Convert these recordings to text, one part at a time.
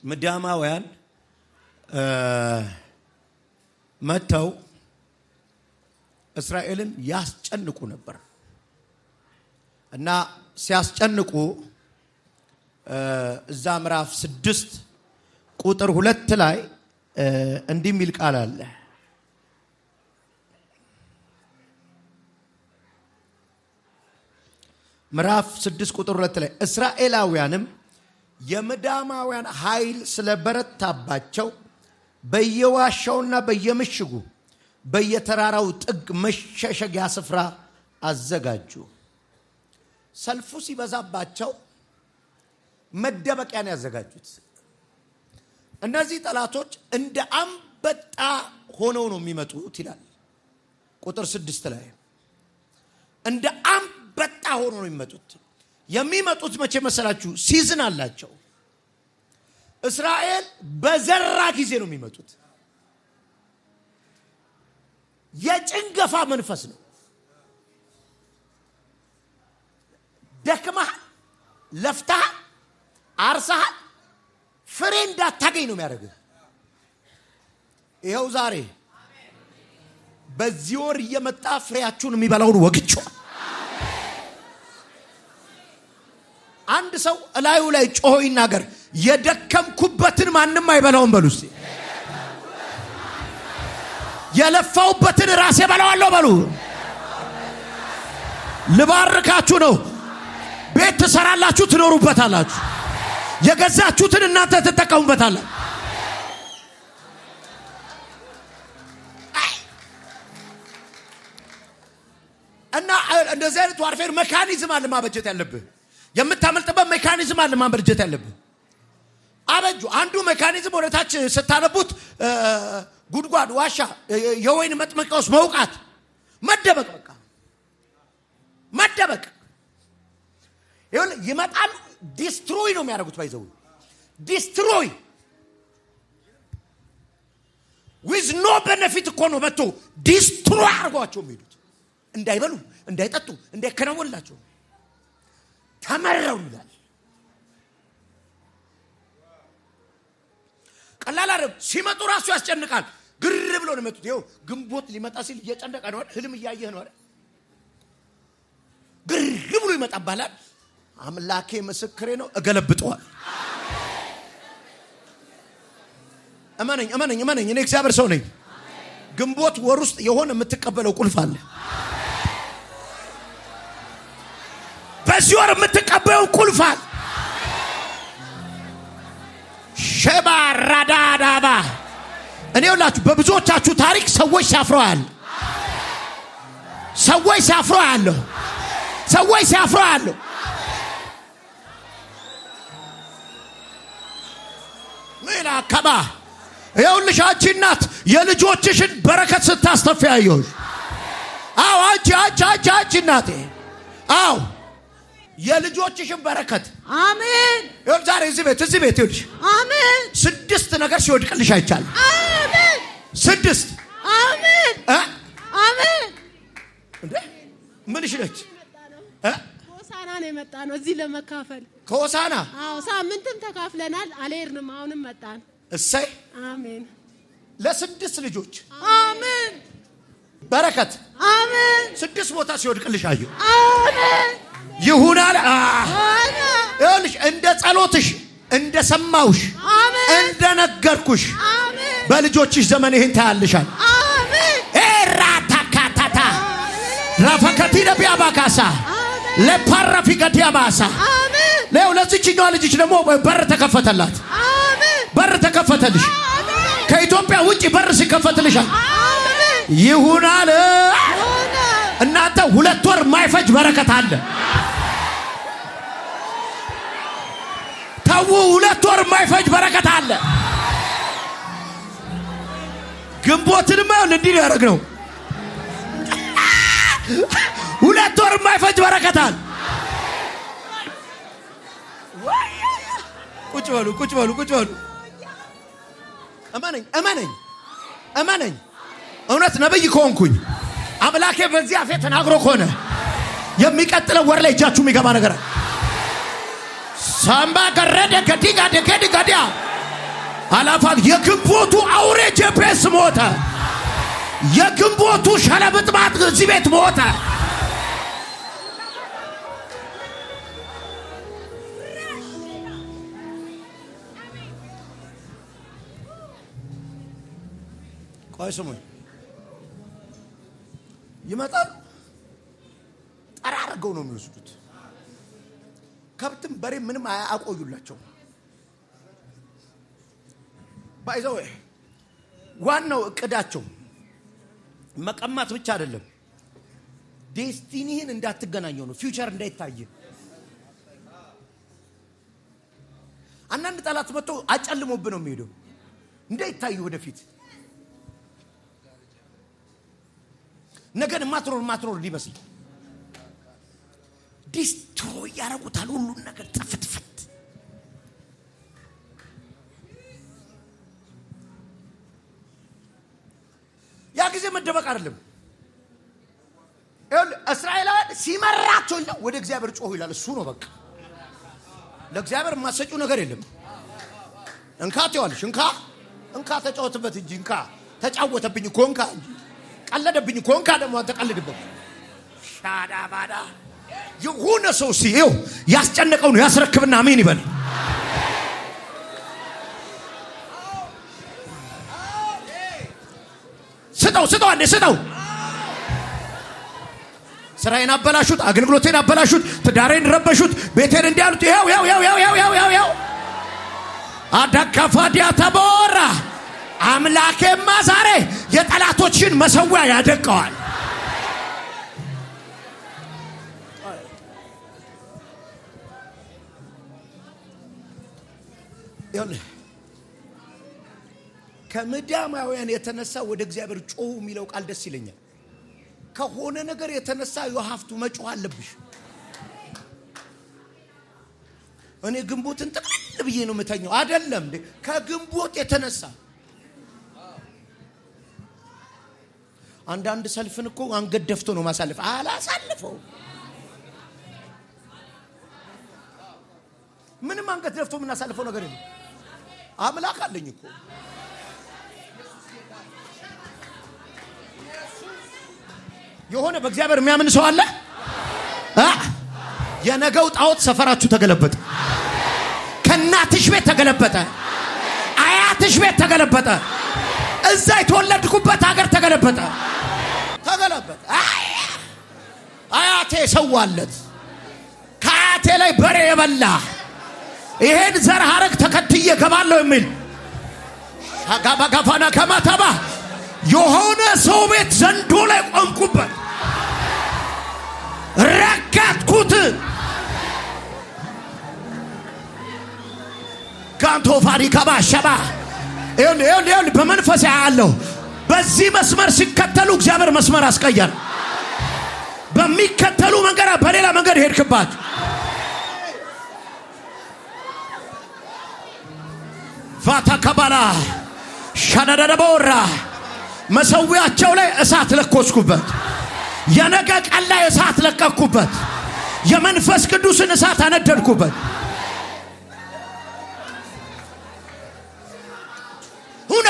ምዳማውያን መተው እስራኤልን ያስጨንቁ ነበር እና ሲያስጨንቁ እዛ ምዕራፍ 6 ቁጥር 2 ላይ እንዲህ የሚል ቃል አለ። ምዕራፍ 6 ቁጥር 2 ላይ እስራኤላውያንም የምዳማውያን ኃይል ስለበረታባቸው በየዋሻውና በየምሽጉ በየተራራው ጥግ መሸሸጊያ ስፍራ አዘጋጁ። ሰልፉ ሲበዛባቸው መደበቂያን ያዘጋጁት። እነዚህ ጠላቶች እንደ አንበጣ ሆነው ነው የሚመጡት ይላል ቁጥር 6 ላይ። እንደ አንበጣ ሆነው ነው የሚመጡት። የሚመጡት መቼ መሰላችሁ? ሲዝን አላቸው። እስራኤል በዘራ ጊዜ ነው የሚመጡት። የጭንገፋ መንፈስ ነው። ደክመሃል፣ ለፍተሃል፣ አርሰሃል፣ ፍሬ እንዳታገኝ ነው የሚያደርግህ። ይኸው ዛሬ በዚህ ወር እየመጣ ፍሬያችሁን የሚበላውን ወግቼዋል። አንድ ሰው እላዩ ላይ ጮሆ ይናገር፣ የደከምኩበትን ማንም አይበላውም በሉ እስቲ። የለፋውበትን ራሴ በላዋለሁ በሉ። ልባርካችሁ ነው። ቤት ትሰራላችሁ፣ ትኖሩበታላችሁ። የገዛችሁትን እናንተ ትጠቀሙበታላችሁ። እና እንደዚህ አይነት ዋርፌር ሜካኒዝም አለ ማበጀት ያለብህ። የምታመልጥበት ሜካኒዝም አለ ማበጀት ያለብህ። አበጁ። አንዱ ሜካኒዝም ወደታች ስታነቡት ጉድጓድ፣ ዋሻ፣ የወይን መጥመቂያ ውስጥ መውቃት፣ መደበቅ። በቃ መደበቅ። ይመጣሉ፣ ዲስትሮይ ነው የሚያደርጉት። ባይዘው ዲስትሮይ ዊዝ ኖ ቤኔፊት እኮ ነው መጥቶ ዲስትሮይ አድርጓቸው የሚሄዱት። እንዳይበሉ፣ እንዳይጠጡ፣ እንዳይከናወንላቸው ተመረው ይላል። ቀላል አይደለም። ሲመጡ ራሱ ያስጨንቃል። ግር ብሎ ነው የመጡት። ይኸው ግንቦት ሊመጣ ሲል እየጨነቀ ነው አይደል? ህልም እያየህ ነው አይደል? ግር ብሎ ይመጣባላል። አምላኬ ምስክሬ ነው፣ እገለብጠዋል። እመነኝ እመነኝ እመነኝ፣ እኔ እግዚአብሔር ሰው ነኝ። ግንቦት ወር ውስጥ የሆነ የምትቀበለው ቁልፍ አለ። በዚህ ወር የምትቀበለው ቁልፍ አለ። ሸባ ራዳዳባ። እኔ ሁላችሁ በብዙዎቻችሁ ታሪክ ሰዎች ሲያፍሩ ያለ ሰዎች ሲያፍሩ ያለ ሰዎች ሲያፍሩ ያለ ምን አከባ ይኸውልሽ፣ አንቺ እናት የልጆችሽን በረከት ስታስተፋያየሽ። አዎ አንቺ እናቴ፣ አዎ የልጆችሽን በረከት አሜን። ይኸው ዛሬ እዚህ ቤት ይኸውልሽ፣ አሜን። 6 ነገር ሲወድቅልሽ አይቻልም። አሜን። 6 አሜን አሜን። እንዴ ምንሽ ነች? ከሆሳና ነው የመጣ ነው እዚህ ለመካፈል። ከሆሳና? አዎ፣ ሳምንትም ተካፍለናል፣ አልሄድንም። አሁንም መጣን። እሰይ አሜን። ለ6 ልጆች አሜን በረከት አሜን። 6 ቦታ ሲወድቅልሽ አየሁ። አሜን ይሁን አለ። ይኸውልሽ እንደ ጸሎትሽ፣ እንደ ሰማውሽ፣ እንደ ነገርኩሽ በልጆችሽ ዘመን ይሄን ታያልሻል። አሜን። ኤራታካታታ ራፈከቲ ለቢያባካሳ ለፓራፊ ገዲያማሳ አሜን። ለዚህኛው ልጅሽ ደግሞ በር ተከፈተላት። አሜን። በር ተከፈተልሽ። ከኢትዮጵያ ውጪ በር ሲከፈትልሻል። አሜን። ይሁን አለ። እናንተ 2 ወር ማይፈጅ በረከት አለ። ታው 2 ወር ማይፈጅ በረከት አለ። ግንቦትንማ እንዲህ ያደርግ ነው። 2 ወር ማይፈጅ በረከት አለ። ቁጭ በሉ። እመነኝ። እውነት ነብይ ከሆንኩኝ አምላኬ በዚህ አፌ ተናግሮ ከሆነ የሚቀጥለው ወር ላይ እጃችሁ የሚገባ ነገር ሳምባ ገረደ ገዲጋ ደገዲ ገዲያ አላፋት የግንቦቱ አውሬ ጄፔስ ሞተ። የግንቦቱ ሸለብጥማጥ እዚህ ቤት ሞተ። ቆይ ስሙኝ፣ ይመጣል ጠራርገው ነው የሚወስዱት። ከብትም በሬ ምንም አያቆዩላቸው። ባይዘው ዋናው እቅዳቸው መቀማት ብቻ አይደለም፣ ዴስቲኒህን እንዳትገናኘው ነው፣ ፊውቸር እንዳይታይ። አንዳንድ ጠላት መጥቶ አጨልሞብህ ነው የሚሄደው እንዳይታይ ወደፊት ነገን ማትሮር ሊመስል ዲስትሮይ ያረጉታል። ሁሉን ነገር ጥፍትፍት። ያ ጊዜ መደበቅ አይደለም። እስራኤላውያን ሲመራቸው ወደ እግዚአብሔር ጮሁ ይላል። እሱ ነው በቃ። ለእግዚአብሔር የማሰጪው ነገር የለም። እንካ ትይዋለሽ፣ እንካ ተጫወትበት እንጂ እንካ ተጫወተብኝ እኮ እንካ እንጂ ቀለደብኝ እኮ እንካ ደግሞ አንተ ቀልድበት። ሻዳ ባዳ የሆነ ሰው ሲየው ያስጨነቀው ነው ያስረክብና አሜን ይበል። ስጠው አንዴ ስጠው። ስራዬን አበላሹት፣ አገልግሎቴን አበላሹት፣ ትዳሬን ረበሹት፣ ቤቴን እንዲያሉት ያው አዳካፋዲያ ተቦራ አምላኬማ ዛሬ የጠላቶችን መሰዊያ ያደቀዋል። ከምድያማውያን የተነሳ ወደ እግዚአብሔር ጮሁ የሚለው ቃል ደስ ይለኛል። ከሆነ ነገር የተነሳ የሀፍቱ መጮህ አለብሽ። እኔ ግንቦትን ጥቅልል ብዬ ነው የምተኛው አይደለም እንዴ? ከግንቦት የተነሳ አንዳንድ ሰልፍን እኮ አንገት ደፍቶ ነው ማሳለፍ። አላሳልፈው ምንም አንገት ደፍቶ የምናሳልፈው ነገር የለም። አምላክ አለኝ እኮ የሆነ በእግዚአብሔር የሚያምን ሰው አለ። የነገው ጣዖት ሰፈራችሁ ተገለበጠ። ከናትሽ ቤት ተገለበጠ። አያትሽ ቤት ተገለበጠ። እዛ የተወለድኩበት ሀገር ተገለበጠ። አያቴ ሰዋለት ከአያቴ ላይ በሬ የበላ ይሄን ዘር ሐረግ ተከትዬ ገባለሁ የሚል ጋባጋፋና ከማታባ የሆነ ሰው ቤት ዘንዶ ላይ ቆምኩበት፣ ረጋጥኩት። ካንቶ ፋሪካ ባሸባ ይሁን በመንፈስ ያለው በዚህ መስመር ሲከተሉ እግዚአብሔር መስመር አስቀየረ። በሚከተሉ መንገድ በሌላ መንገድ ሄድክባችሁ። ፋታ ከባላ ሻዳዳቦራ መሰዊያቸው ላይ እሳት ለኮስኩበት። የነገ ቀን ላይ እሳት ለቀኩበት። የመንፈስ ቅዱስን እሳት አነደድኩበት። ሁና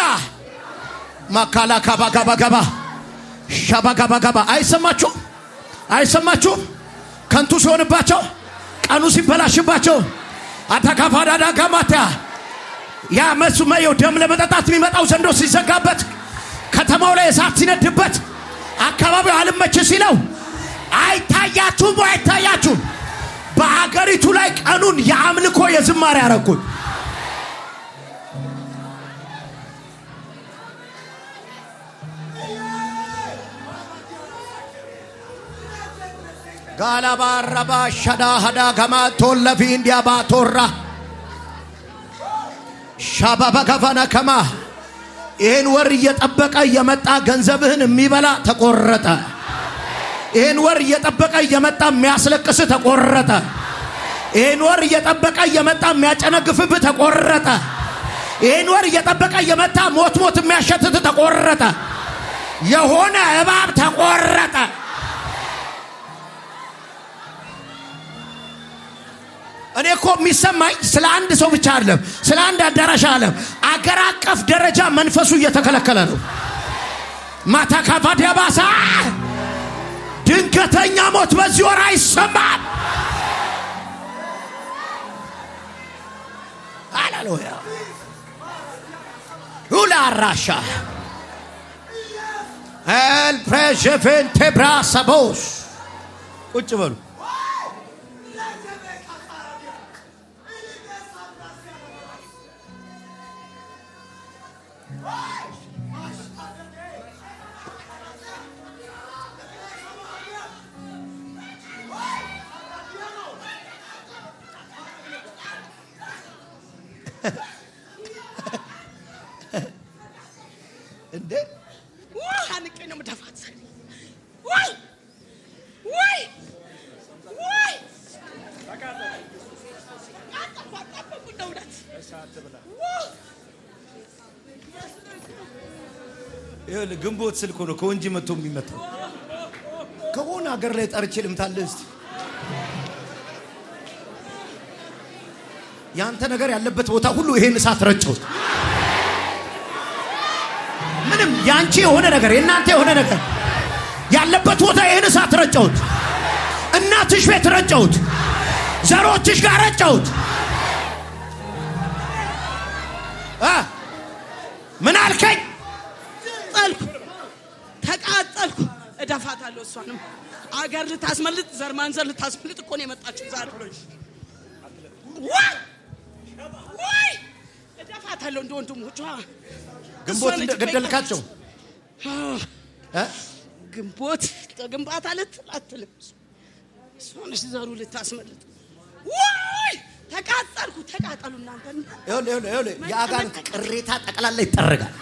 ማካላ ካባጋባጋባ ሻባጋባጋባ አይሰማችሁ? ከንቱ ሲሆንባቸው፣ ቀኑ ሲበላሽባቸው አታካፋዳዳ ጋማታ ያ መስመየው ደም ለመጠጣት የሚመጣው ዘንዶ ሲዘጋበት፣ ከተማው ላይ እሳት ሲነድበት፣ አካባቢው አልመች ሲለው አይታያችሁም? በአገሪቱ ላይ ቀኑን የአምልኮ የዝማሬ ያረኩት። ጋላባራባ ሻዳ ሀዳ ገማ ቶለፊ እንዲያባ ቶራ ሻባባ ገፋና ከማ ይሄን ወር እየጠበቀ የመጣ ገንዘብህን የሚበላ ተቆረጠ። ይሄን ወር እየጠበቀ የመጣ የሚያስለቅስ ተቆረጠ። ይሄን ወር እየጠበቀ የመጣ የሚያጨነግፍብህ ተቆረጠ። ይሄን ወር እየጠበቀ የመጣ ሞት የሚያሸትት ተቆረጠ። የሆነ እባብ ተቆረጠ። እኔ እኮ የሚሰማኝ ስለ አንድ ሰው ብቻ አይደለም፣ ስለ አንድ አዳራሽ አይደለም። በአገር አቀፍ ደረጃ መንፈሱ እየተከለከለ ነው። ማታካፋዲያ ባሳ ድንገተኛ ሞት በዚህ ወር አይሰማም። ሃሌሉያ ሁላ ራሻ ኤል ፕሬጀቬንቴ ብራሳቦስ ቁጭ በሉ። እንዴ አንቄ ነው መደፋት ወይ ወይ ወይ ይኸውልህ ግንቦት ስልክ ሆኖ ከወንጂ መጥቶ የሚመጣው ከሆነ ሀገር ላይ ጠርቼ ልምታለህ። እስቲ ያንተ ነገር ያለበት ቦታ ሁሉ ይሄን እሳት ረጨውት። ምንም ያንቺ የሆነ ነገር የናንተ የሆነ ነገር ያለበት ቦታ ይሄን እሳት ረጨውት። እናትሽ ቤት ረጨውት። ዘሮችሽ ጋር ረጨውት። ምን አልከኝ? ተቃጠልኩ። እደፋታለሁ። እሷንም አገር ልታስመልጥ ዘር ማንዘር ልታስመልጥ እኮ ነው የመጣችው ዛሬ። ወይ እደፋታለሁ እንደ ወንድሞቿ። ግንቦት ገደልካቸው? ግንቦት ግንባታ አትልም። እሷን ዘሩ ልታስመልጥ። ወይ ተቃጠልኩ። ተቃጠሉ እናንተ። ይኸውልህ የአጋንንት ቅሬታ ጠቅላላ ይጠረጋል።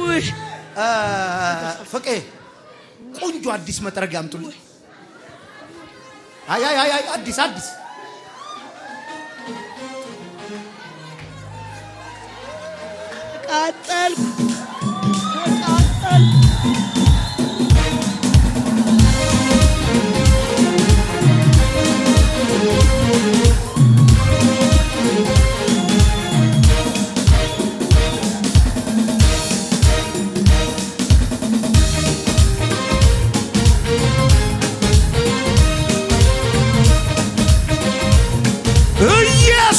ወይ ፍቄ ቆንጆ አዲስ መጥረጊያ አምጡልኝ። አይ አዲስ ተቃጠልኩ።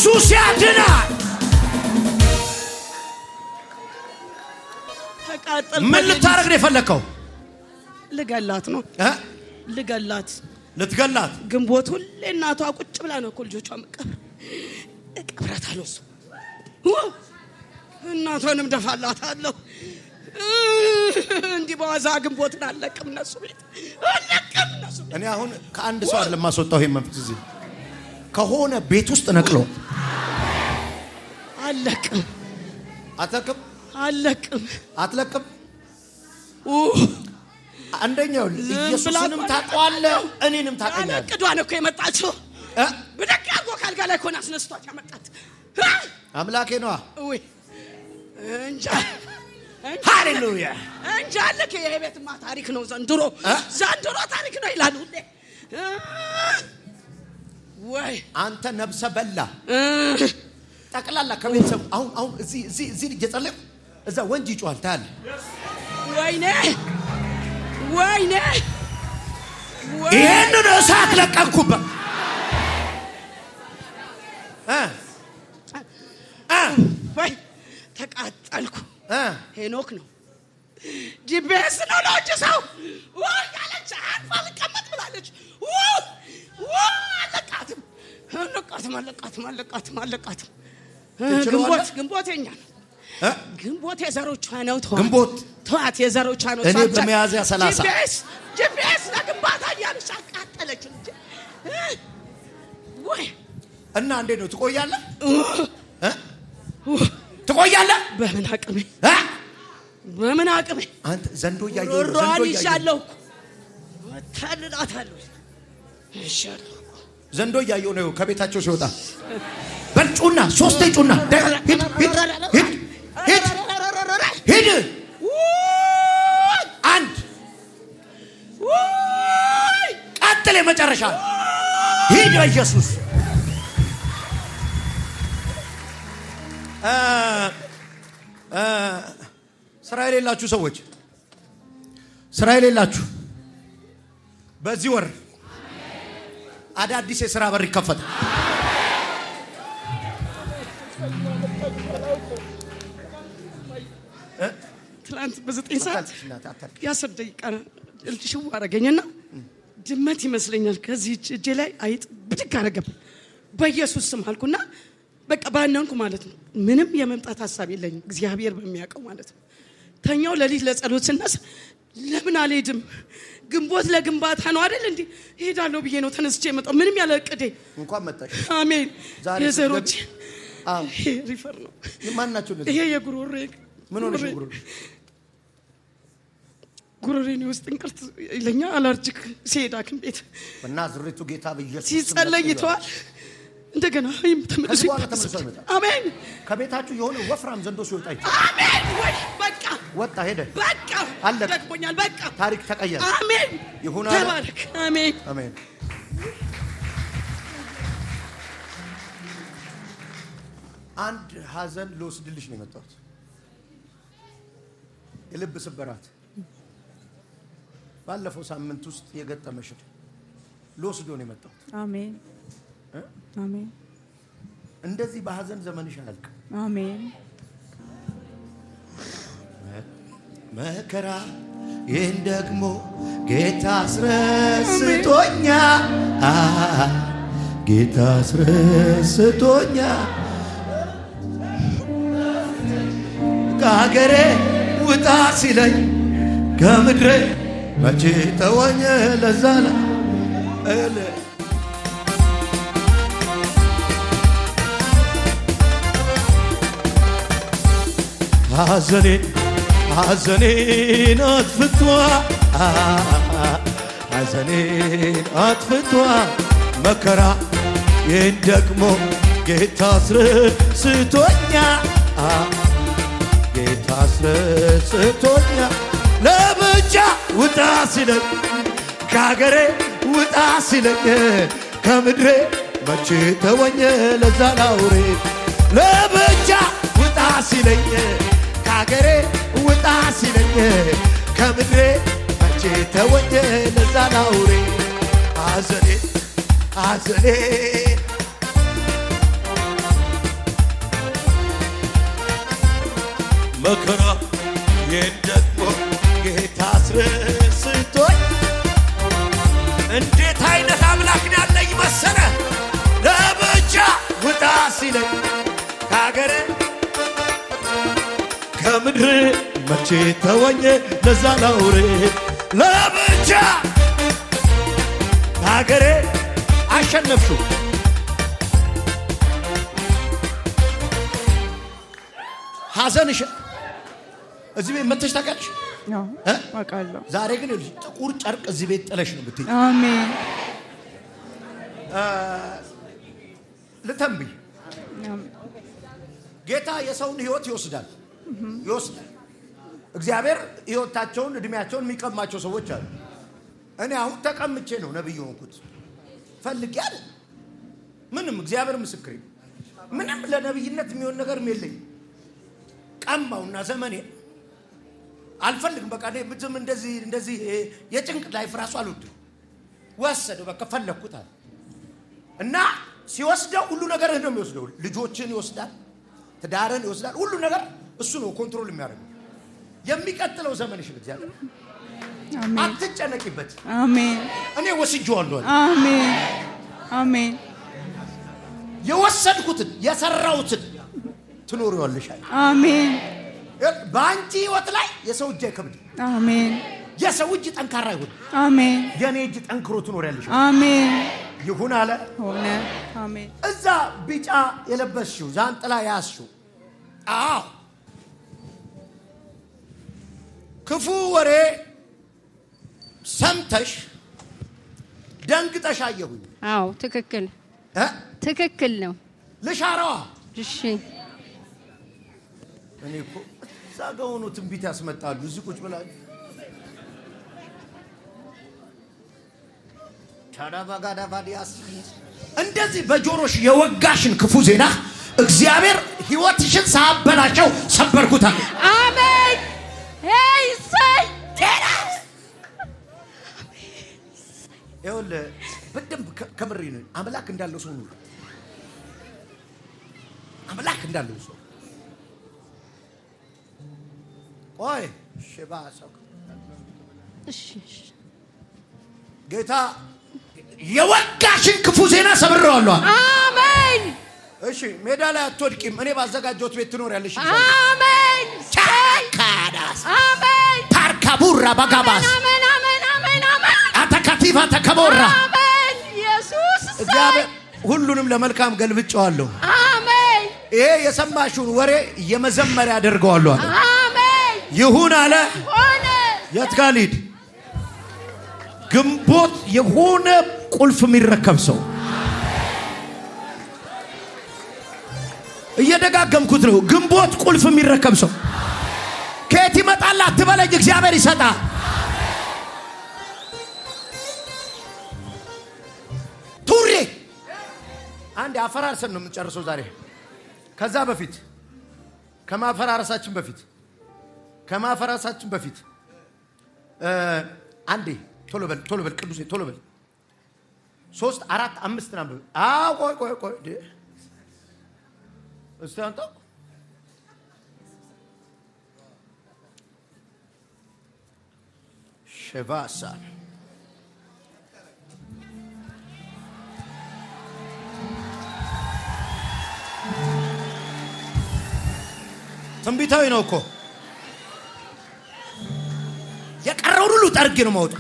ኢየሱስ ያድናል። ምን ልታረግ ነው የፈለከው? ልገላት ነው። ልገላት ልትገላት? ግንቦት ሁሌ እናቷ ቁጭ ብላ ነው እኮ ልጆቿ መቀበር። እቀብራታለሁ። እሱ እናቷንም ደፋላታለሁ። እንዲህ በዋዛ ግንቦትን አለቅም። እነሱ ቤት አለቅም። እነሱ እኔ አሁን ከአንድ ሰው አይደለም ማስወጣው። ይሄን መንፈስ እዚህ ከሆነ ቤት ውስጥ ነቅሎ አለቅም። አትለቅም። አንደኛው ኢየሱስንም ታውቀዋለህ፣ እኔንም ታውቀኛለህ። አለቅዷን እኮ የመጣችው ብደቅ አድርጎ ካልጋ ላይ እኮ ነው አስነስቷት ያመጣት። አምላኬ ነዋ። ወይ እንጃ። ሃሌሉያ እንጃ። አለከ የቤትማ ታሪክ ነው። ዘንድሮ ታሪክ ነው ይላሉ። ወይ አንተ ነብሰ በላ ጠቅላላ ከቤተሰብ አሁን እዚህ እየጸለይኩ እዛ ወንጂ ይጮሃል ታያለህ። ወይኔ ይሄንን እሳት ለቀቅኩበት። ወይ ተቃጠልኩ። ሄኖክ ነው ጂፒኤስ ነው ለውጭ ሰው ወይ ያለች አንፋል ቀመጥ ብላለች። አለቃትም። ግንቦት የኛ ነው። ግንቦት የዘሮቿ ነው። ተዋት የዘሮቿ ነው። እኔ በሚያዝያ 30 ጂፒኤስ ለግንባታ እያለች አቃጠለች እንጂ ወይ እና እንዴት ነው ትቆያለህ? ትቆያለህ? በምን አቅሜ አንተ ዘንዶ እያየሁ ታልላታለሁ። ዘንዶ እያየሁ ነው ከቤታቸው ሲወጣ። በልጩና ሶስቴ ጩና ሂድ አንድ ቀጥል የመጨረሻ ሂድ። ኢየሱስ ስራ የሌላችሁ ሰዎች ስራ የሌላችሁ በዚህ ወር አዳዲስ የሥራ በር ይከፈታል። ትላንት በ9 ሰዓት የ10 ደቂቃ ሽው አረገኝና ድመት ይመስለኛል ከዚህ እጄ ላይ አይጥ ብድግ አረገብ። በኢየሱስ ስም አልኩና በቃ ባናንኩ ማለት ነው። ምንም የመምጣት ሐሳብ የለኝም እግዚአብሔር በሚያውቀው ማለት ነው። ተኛው ለሊት ለጸሎት ስነሳ ለምን አልሄድም? ግንቦት ለግንባታ ነው አይደል እንዴ? እሄዳለሁ ብዬ ነው ተነስቼ የመጣው ምንም ያለ እቅዴ። እንኳን መጣሽ። አሜን። የዘሮች ሪፈር ነው። ማን ናቸው? ይሄ የጉሮሬ ምን ሆነሽ? ጉሮሬ ነው ውስጥ እንቅርት ይለኛ አለርጂክ ሲሄድ ሐኪም ቤት እና ዝሪቱ ጌታ በኢየሱስ ሲጸለይ ይተዋል። እንደገና ተመልሶ ይመጣል። አሜን። ከቤታችሁ የሆነ ወፍራም ዘንዶ ሲወጣ ይችላል። አሜን። ወይ በቃ ወጣ ሄደ። በቃ አለቀ። ደክሞኛል። በቃ ታሪክ ተቀየረ። አሜን። ይሁን። ተባረክ። አሜን። አሜን። አንድ ሀዘን ልወስድልሽ ነው የመጣሁት። የልብ ስብራት ባለፈው ሳምንት ውስጥ የገጠመሽ ልወስዶ ነው የመጣሁት። አሜን አሜን። እንደዚህ በሀዘን ዘመንሽ አያልቅም። አሜን። መከራ ይህን ደግሞ ጌታ አስረስቶኛ ጌታ አስረስቶኛ ከሀገሬ ውጣ ሲለኝ ከምድሬ መቼ ተወኝ ለዛላ ሐዘኔን አጥፍቷ መከራ ይህን ደግሞ ጌታ አስረስቶኛ ጌታ አስረስቶኛ ለብቻ ውጣ ሲለኝ ከሀገሬ ውጣ ሲለኝ ከምድሬ መቼ ተወኝ ለዛ ላውሬ ለብቻ ውጣ ሲለኝ ከሀገሬ ውጣ ሲለኝ ከምድሬ መቼ ተወኝ ለዛ ላውሬ ሐዘኔ መከራ ይህን ደግሞ ጌታ አስረስቶኝ እንዴት አይነት አምላክ ያለኝ መሰለ ለብቻ ውጣ ሲለኝ ከሀገሬ ከምድር መቼ ተወኝ ለዛ ላውሬ ለብቻ ከሀገሬ አሸነፍሽው። ሐዘንሽ እዚህ ቤት መተሽ ታውቂያለሽ? አውቃለሁ። ዛሬ ግን ጥቁር ጨርቅ እዚህ ቤት ጥለሽ ነው ብትይ። አሜን። ልተንብይ ጌታ የሰውን ሕይወት ይወስዳል። እግዚአብሔር ሕይወታቸውን እድሜያቸውን የሚቀማቸው ሰዎች አሉ። እኔ አሁን ተቀምጬ ነው ነብይ ሆንኩት ፈልጌ አይደል። ምንም እግዚአብሔር ምስክሬ ምንም ለነብይነት የሚሆን ነገር የለኝ። ቀማውና ዘመኔ አልፈልግም። በቃ እኔ ምንም እንደዚህ የጭንቅ ላይፍ ራሱ አልወድም። ወሰደው በቃ ፈለኩት አለ እና ሲወስደው ሁሉ ነገር ነው የሚወስደው። ልጆችን ይወስዳል፣ ትዳርን ይወስዳል። ሁሉ ነገር እሱ ነው ኮንትሮል የሚያደርገው። የሚቀጥለው ዘመንሽ እግዚአብሔር አትጨነቂበት። አሜን። እኔ ወስጄዋለሁ። አሜን አሜን። የወሰድኩትን የሰራሁትን ትኖሪዋለሽ። አሜን። በአንቺ ህይወት ላይ የሰው እጅ አይከብድ። አሜን። የሰው እጅ ጠንካራ ይሁን። አሜን። የኔ እጅ ጠንክሮ ትኖሪያለሽ። አሜን። ይሁን አለ ሆነ። አሜን። እዛ ቢጫ የለበስሽው ዛንጥላ ያዝሽው። አዎ ክፉ ወሬ ሰምተሽ ደንግጠሽ አየሁኝ። አዎ ትክክል ትክክል ነው። ልሻራዋ እሺ እኔ እኮ እዛ ጋር ሆኖ ትንቢት ያስመጣሉ። እዚህ ቁጭ ብላችሁ እንደዚህ በጆሮሽ የወጋሽን ክፉ ዜና እግዚአብሔር ህይወትሽን ሳበላቸው ሰበርኩት። አሜን። እሰይ ይኸውልህ በደንብ ከምሬ ነው። አምላክ እንዳለው ሰው ነው። አምላክ እንዳለው ሰው ቆይ ሽባ ሰው ጌታ የወጋሽን ክፉ ዜና ሰብሬዋለሁ። አሜን። እሺ ሜዳ ላይ አትወድቂም። እኔ ባዘጋጀሁት ቤት ትኖሪያለሽ። አሜን። ቻካዳስ አሜን። ታርካቡራ ባጋባስ አሜን። አሜን። አሜን። አሜን። አተካቲፋ ተከቦራ አሜን። ኢየሱስ እግዚአብሔር ሁሉንም ለመልካም ገልብጬዋለሁ። አሜን። ይሄ የሰማሽውን ወሬ የመዘመሪያ አደርገዋለሁ። አሜን። ይሁን አለ ሆነ። የት ጋር ልሂድ? ግንቦት የሆነ ቁልፍ የሚረከብ ሰው እየደጋገምኩት ነው። ግንቦት ቁልፍ የሚረከብ ሰው ከየት ይመጣል አትበለኝ፣ እግዚአብሔር ይሰጣል። ቱሬ አንድ አፈራርሰን ነው የምንጨርሰው ዛሬ። ከዛ በፊት ከማፈራረሳችን በፊት አንዴ ቶሎ በል ቅዱሴ ቶሎ በል 3 4 5 ናምብ። ቆይ እስቲ አንተ ሸቫሳ ትንቢታዊ ነው እኮ። የቀረውን ሁሉ ጠርጌ ነው ማውጣ።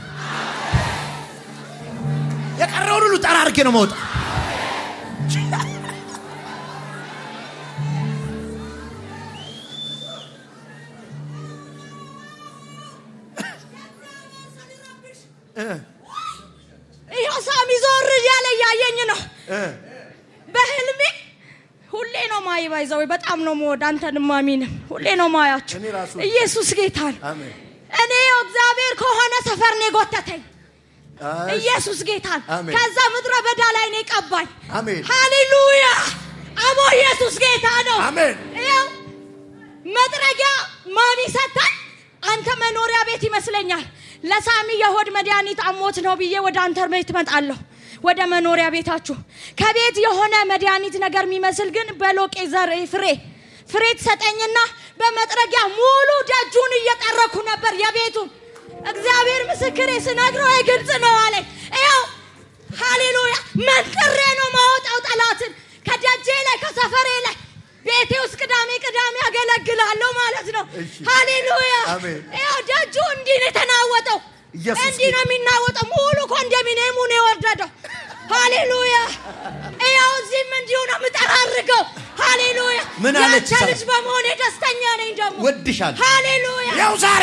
የቀረውን ሁሉ ጠራርጌ ነው ማውጣ። ኢዮሳም ዞር እያለ ያየኝ ነው በህልሜ። ሁሌ ነው ማይባይዘው በጣም ነው የምወድ አንተንም ማሚንም ሁሌ ነው ማያችሁ። ኢየሱስ ጌታ ነው። አሜን። እኔ እግዚአብሔር ከሆነ ሰፈር ነው የጎተተኝ። ኢየሱስ ጌታ ነው። ከዛ ምድረ በዳ ላይ ነው የቀባኝ። አሜን። ሃሌሉያ። አቦ ኢየሱስ ጌታ ነው። አሜን። ይኸው መጥረጊያ ማሚ ሰጣኝ። አንተ መኖሪያ ቤት ይመስለኛል። ለሳሚ የሆድ መድኃኒት አሞት ነው ብዬ ወደ አንተ ቤት እመጣለሁ፣ ወደ መኖሪያ ቤታችሁ። ከቤት የሆነ መድኃኒት ነገር የሚመስል ግን በሎቄ ዘር ፍሬ ትሰጠኝና በመጥረጊያ ሙሉ ደጁን እየጠረኩ ነበር የቤቱን። እግዚአብሔር ምስክሬ ስነግረው ግልጽ ነው አለኝ። ይኸው ሃሌሉያ። መንጥሬ ነው ማወጣው ጠላትን ከደጄ ላይ ከሰፈሬ ላይ። ቤቴ ውስጥ ቅዳሜ ያገለግላለሁ ማለት ነው። ሃሌሉያ። ይኸው ደጁ እንዲህ ነው የተናወጠው፣ እንዲህ ነው የሚናወጠው። ሙሉ ኮንዶሚኒየሙ ነው የወረደው። ሃሌሉያ። ይኸው እዚህም እንዲሁ ነው የምጠራርገው። ሃሌሉያ። ምን አለች? ልጅ በመሆኔ ደስተኛ ነኝ። ደግሞ ወድሻለሁ። ሃሌሉያ። ያው ዛሬ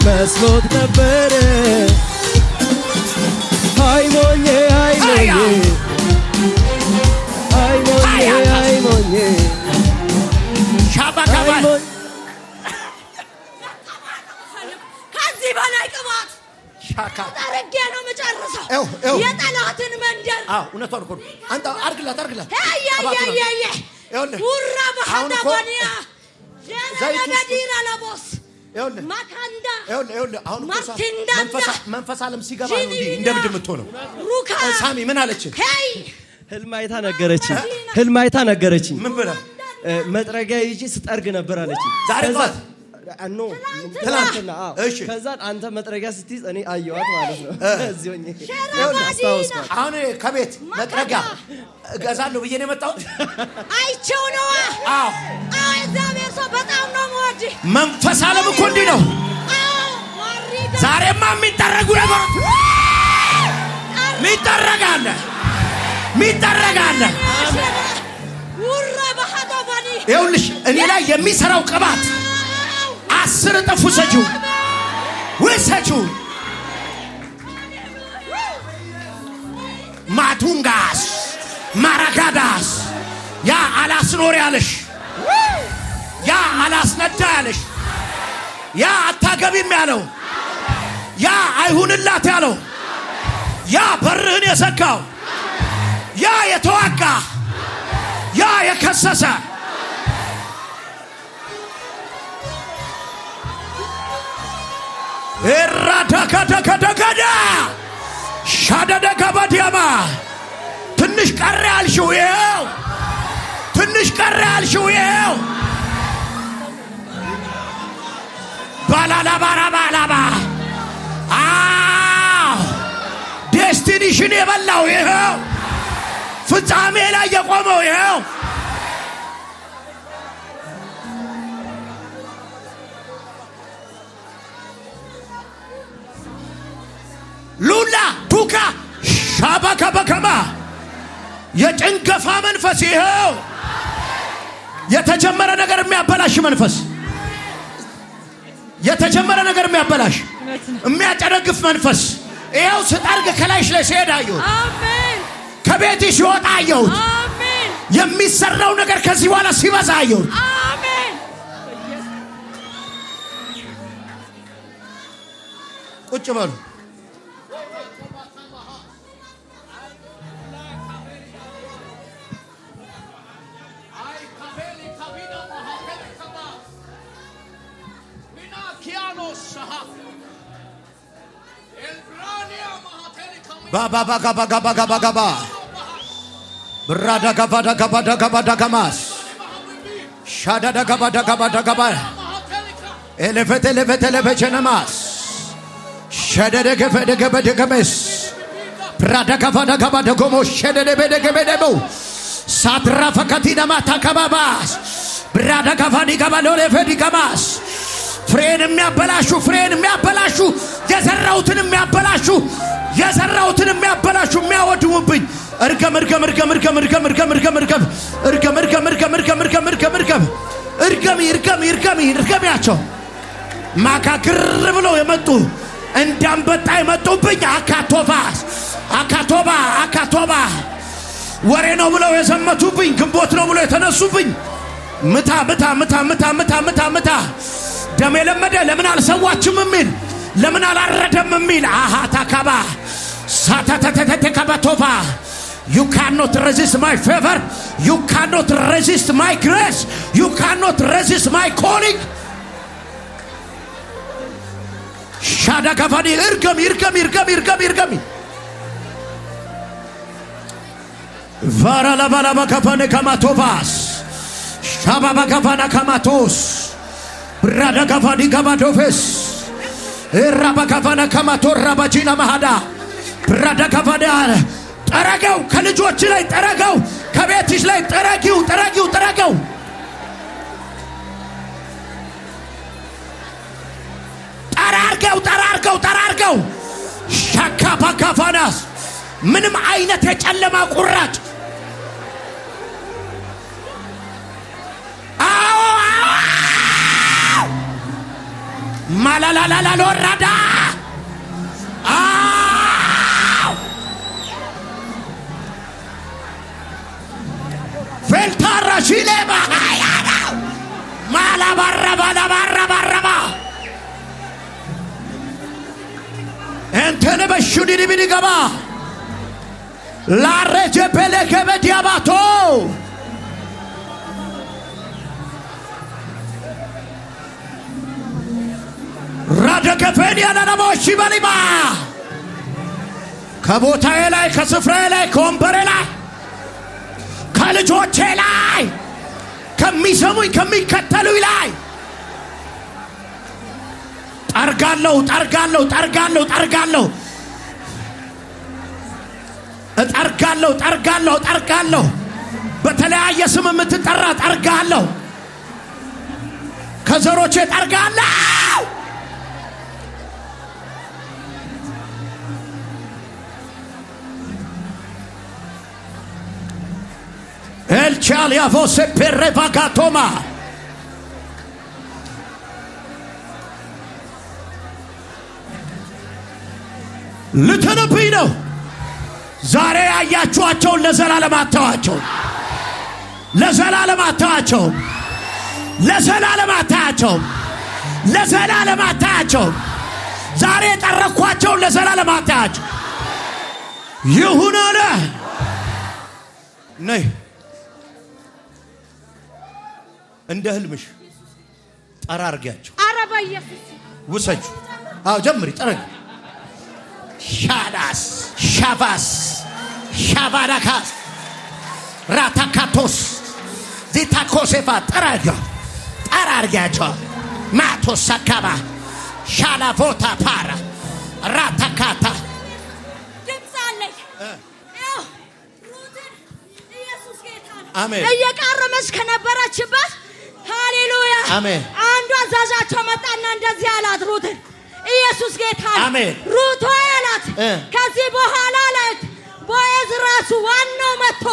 መስሎት ነበረ አይሞኜ ሻባካባ ከዚህ በላይ ቅባት ሻካ ታረጋ ነው መጨረሻው። የጠላትን መንደር እውነቷን እኮ አንተ አርግላት ውራ በሐዳባኒያ ለነገዲራ ለቦስ ማካንዳ አሁን መንፈስ ዓለም ሲገባ ነው እንዲህ እንደምድ የምትሆነው። ሳሚ ምን አለች? ህልም አይታ ነገረችኝ። ምን ብላ? መጥረጊያ ይዤ ስጠርግ ነበር አለች። ዛሬ ጠዋት ትናንትና። ከዛ አንተ መጥረጊያ ስትይዝ እኔ አየኋት ማለት ነው። እዚህ ሆኜ አስታውስኳት። አሁን ከቤት መጥረጊያ እገዛለሁ ብዬ ነው የመጣሁት። አይቼው ነዋ። እግዚአብሔር ሰው በጣም ነው የምወድህ። መንፈስ ዓለም እኮ እንዲህ ነው። ዛሬማ የሚጠረጉ ነገሮች ሚጠረጋለ። ይኸውልሽ እኔ ላይ የሚሰራው ቅባት 10 እጥፍ ውሰጂው። ማቱንጋስ ማራጋዳስ ያ አላስኖር ያለሽ፣ ያ አላስነዳ ያለሽ፣ ያ አታገቢም ያለው፣ ያ አይሁንላት ያለው፣ ያ በርህን የዘጋው ያ የተዋጋ ያ የከሰሰ ኤራዳካዳካዳካዳ ሻዳዳካባዲያማ ትንሽ ቀረ ያልሽው ይኸው ትንሽ ቀረ ያልሽው ይኸው ባላላባራባላባ ዴስቲኒሽን የበላው ይኸው ፍጻሜ ላይ የቆመው ይኸው ሉላ ዱካ ሻባካባካማ የጭንገፋ መንፈስ ይኸው የተጀመረ ነገር የሚያበላሽ መንፈስ የተጀመረ ነገር የሚያበላሽ የሚያጨነግፍ መንፈስ ይኸው ስጠርግ ከላይሽ ላይ ሲሄድ አየሁት። አሜን። ከቤትሽ ሲወጣ አየሁት። አሜን። የሚሰራው ነገር ከዚህ በኋላ ሲበዛ አየሁት። አሜን። ቁጭ በሉ። ባባባጋባጋባጋባ ብራዳጋባዳጋባዳጋባዳጋማስ ሻዳዳጋባዳጋባዳጋባ ኤሌፌቴሌፌቴሌፌቸነማስ ሸደደገፈደገበደገመስ ብራዳጋባዳጋባደጎሞ ሸደደበደገበደቦ ሳትራፈከቲነማታከባባስ ብራዳጋባዲጋባዶሌፌዲጋማስ ፍሬን የሚያበላሹ የዘራውትን የሚያበላሹ የሚያወድሙብኝ እርገም ያቸው ማካክር ብለው የመጡ እንዳንበጣ የመጡብኝ አካቶባ ወሬ ነው ብለው የዘመቱብኝ ግንቦት ነው ብለው የተነሱብኝ ምታ ደም የለመደ ለምን አልሰዋችም የሚል ለምን አላረደም የሚል ታካባ ሳታታታታካባቶባ you cannot resist my favor, you cannot resist my grace, you cannot resist my calling. ሻዳጋፋኒ እርገም ቫራላባላባ ካፋኔ ካማቶቫስ ሻባባጋፋና ካማቶስ ብራዳጋፋኒ ካማቶፌስ ኤራባጋፋና ካማቶራ ባጂና ማሃዳ ብራዳጋፋዳ ጠረገው ከልጆች ላይ ጠረገው ከቤትሽ ላይ ጠረጊው ጠራርገው ሻካባጋፋናስ ምንም አይነት የጨለማ ቁራጭ ማላላላላ ሎራዳ ፌልታራ ሺሌባ ማላባራባራባራባራባ እንተነ በሹዲ ቢዲገባ ላረጀ ፔሌከበ ዲያባቶ ራደከፈን ያናናሞሽ በሊባ ከቦታዬ ላይ ከስፍራዬ ላይ ከወንበሬ ላይ ከልጆቼ ላይ ከሚሰሙኝ ከሚከተሉኝ ላይ ጠርጋለሁ በተለያየ ስም የምትጠራ ጠርጋለሁ ከዘሮቼ ጠርጋለሁ ኤልቻሊያ ቮሴ ፔሬቫጋቶማ ልትነብኝ ነው። ዛሬ ያያችኋቸውን ለዘላለም አታያቸውም። ዛሬ የጠረኳቸውን ለዘላለም አታያቸው። ይሁን አለ። ነይ እንደ ህልምሽ ጠራርጊያቸው። ኧረ በኢየሱስ ውሰጁ። አዎ ጀምሪ። ጠረግ ሻዳስ ሻባስ ሻባዳካስ ራታካቶስ ዚታኮሴፋ ጠራርጊያቸው። ማቶስ ሰካባ ሻላቮታ ፓራ ራታካታ ድምፅ አለኝ። ሩትን ኢየሱስ ጌታ ነው። አሜን። እየቃረመች ከነበረችበት ሃሌሉያ አሜን። አንዱ አዛዣቸው መጣና እንደዚህ አላት ሩትን ኢየሱስ ጌታ ነው። አሜን። ሩት አላት ከዚህ በኋላ አላት ቦዔዝ ራሱ ዋናው መጥቶ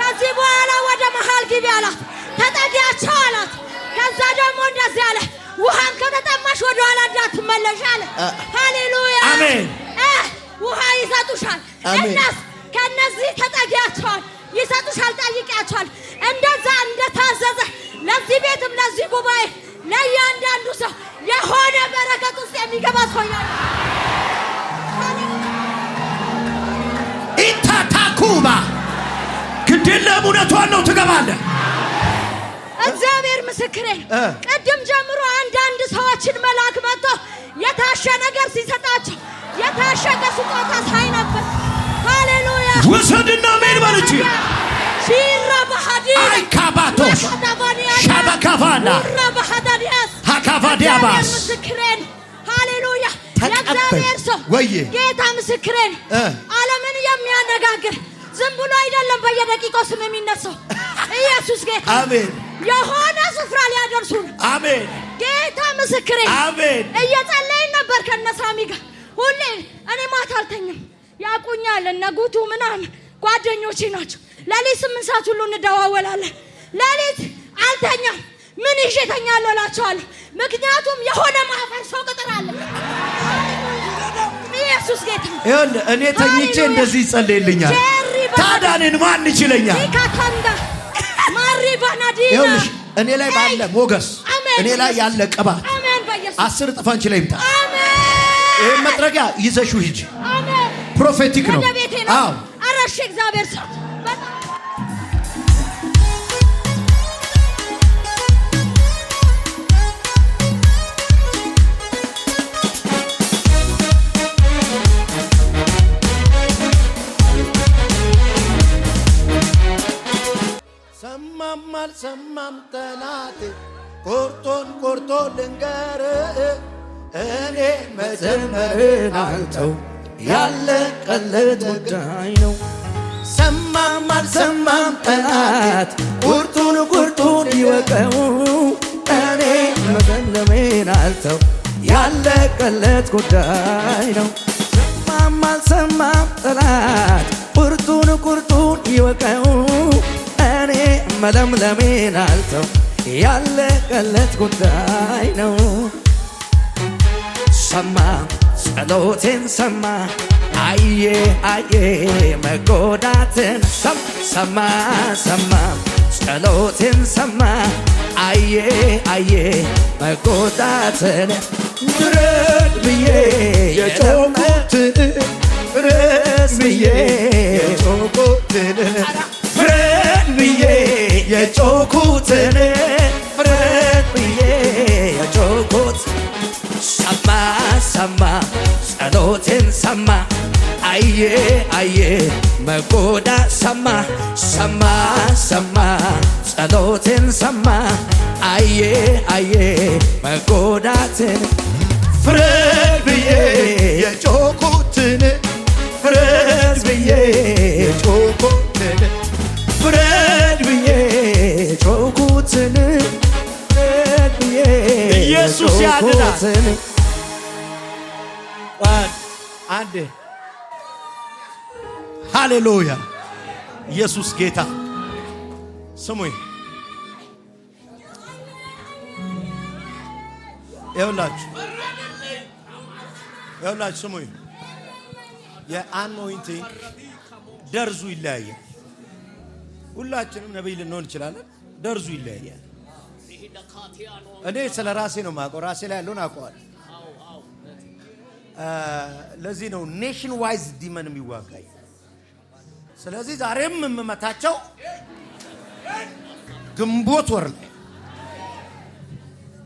ከዚህ በኋላ ወደ መሃል ግቢ አላት። ተጠጊያቸው አላት። ከዛ ደግሞ እንደዚህ አለ ውሃን ከተጠማሽ ወደ ኋላ እንዳትመለሽ አለ። ሃሌሉያ አሜን። ውሃ ይሰጡሻል። ከነዚህ ተጠጊያቸዋል ይሰጡሻል። ጠይቂያቸዋል። እንደዛ እንደታዘዘ ለዚህ ቤትም ለዚህ ጉባኤ ለእያንዳንዱ ሰው የሆነ በረከት ውስጥ የሚገባ ሰው ያለ ኢታታኩባ ግድለ እውነቷን ነው። ትገባለህ። እግዚአብሔር ምስክሬ ቅድም ጀምሮ አንዳንድ ሰዎችን መልአክ መጥቶ የታሸ ነገር ሲሰጣቸው የታሸገ ስጦታ ሳይ ነበር። ሃሌሉያ ውሰድና ሜን በልጂ ሲራ ባህዲ አይካባቶስ ሻበካፋና ረባሃዳዲያስ ሃካፋዲያባስ ምስክሬን ሃሌሉያ የእግዚአብሔር ሰው ጌታ ምስክሬን ዓለምን የሚያነጋግር ዝም ብሎ አይደለም በየደቂቃው ስም የሚነሳው ኢየሱስ ጌታ አሜን። የሆነ ስፍራ ሊያደርሱን አሜን። ጌታ ምስክሬ አሜን። እየጸለይን ነበር ከነሳሚ ጋር ሁሌ እኔ ማታ አልተኛም። ያቁኛል እነ ጉቱ ምናምን ጓደኞቼ ናቸው። ለሊት 8 ሰዓት ሁሉ እንደዋወላለን። ለሊት አልተኛም። ምን ይዤ እተኛለሁ እላቸዋለሁ። ምክንያቱም የሆነ ማህበር ሰው ቅጥር አለ። ኢየሱስ ጌታ ይኸውልህ እኔ ተኝቼ እንደዚህ ይጸልይልኛል። ታዲያ እኔን ማን ይችለኛል? ይካታንዳ ማሪ ባናዲ ይኸውልሽ እኔ ላይ ባለ ሞገስ እኔ ላይ ያለ ቅባት አሜን በኢየሱስ 10 እጥፍ አንቺ ላይ ይምጣ። አሜን። ይሄን መጥረጊያ ይዘሽው ሂጂ። አሜን። ፕሮፌቲክ ነው። አዎ አራሽ እግዚአብሔር ሰው ሰማም ጠላቴ ቆርጦ ልንገር እኔ መጀመርን አልተው ያለቀለት ጉዳይ ነው። ሰማም አልሰማም ጠላት ቁርጡን ይወቀው እኔ መጀመርን አልተው ያለቀለት ጉዳይ ነው። ሰማም አልሰማም ጠላት ቁርጡን ይወቀው እኔ መለምለሜን አልተው ያለቀለት ጉዳይ ነው። ሰማ ጸሎቴን ሰማ አየ መጎዳትን ሰማ ጸሎቴን ሰማ አየ መጎዳትን ፍረድ ብዬ የጮኩትን ፍረድ ብዬ የጮኩትን ፍረድ ብዬ የጮኩትን ፍረድ ብዬ የጮኩት ሰማ ጸሎቴን ሰማ አየ መጎዳት ሰማ ጸሎቴን ሰማ አየ መጎዳትን ፍረድ ብዬ የጮኩትን ፍረድ ብዬ የጮኩትን ፍረድ ብዬ ጮኩትን ፍረድ ብዬ ኢየሱስ ያድናል። አንዴ ሃሌሉያ ኢየሱስ ጌታ ስሙኝ። ይኸውላችሁ ስሙኝ። የአኖይንቲንግ ደርዙ ይለያያል። ሁላችንም ነብይ ልንሆን እንችላለን። ደርዙ ይለያያል። እኔ ስለ ራሴ ነው የማውቀው። ራሴ ላይ ያለውን አውቀዋለሁ። ለዚህ ነው ኔሽን ዋይዝ ዲመን የሚዋጋኝ። ስለዚህ ዛሬም የምመታቸው ግንቦት ወር ላይ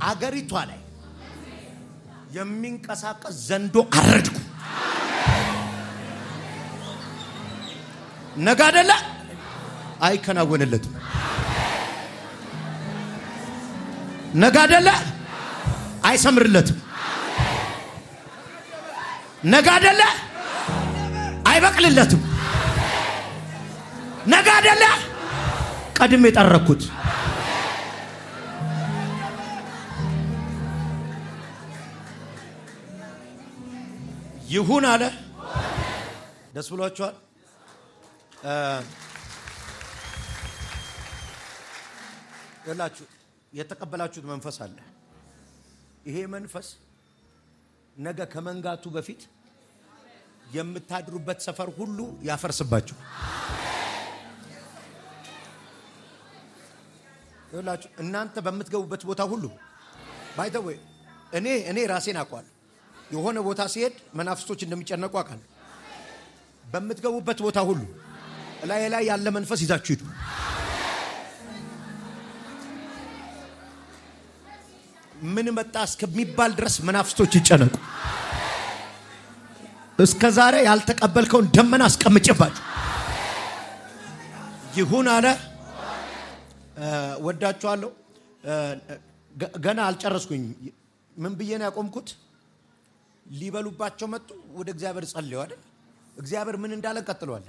አገሪቷ ላይ የሚንቀሳቀስ ዘንዶ አረድኩ። ነገ አይደለ አይከናወንለትም። ነገ አይደለ አይሰምርለትም። ነገ አይደለ አይበቅልለትም። ነገ አይደለ ቀድሜ ጠረኩት። ይሁን አለ። ደስ ብሏችኋል? ያላችሁ የተቀበላችሁት መንፈስ አለ። ይሄ መንፈስ ነገ ከመንጋቱ በፊት የምታድሩበት ሰፈር ሁሉ ያፈርስባችሁ። ያላችሁ እናንተ በምትገቡበት ቦታ ሁሉ ባይተው እኔ ራሴን አውቃለሁ። የሆነ ቦታ ሲሄድ መናፍስቶች እንደሚጨነቁ አውቃለሁ። በምትገቡበት ቦታ ሁሉ ላይ ያለ መንፈስ ይዛችሁ ሂዱ። ምን መጣ እስከሚባል ድረስ መናፍስቶች ይጨነቁ። እስከ ዛሬ ያልተቀበልከውን ደመና አስቀምጬባችሁ ይሁን አለ። ወዳችኋለሁ። ገና አልጨረስኩኝ። ምን ብዬ ነው ያቆምኩት? ሊበሉባቸው መጡ። ወደ እግዚአብሔር ጸልየው አይደል? እግዚአብሔር ምን እንዳለ ቀጥሏል።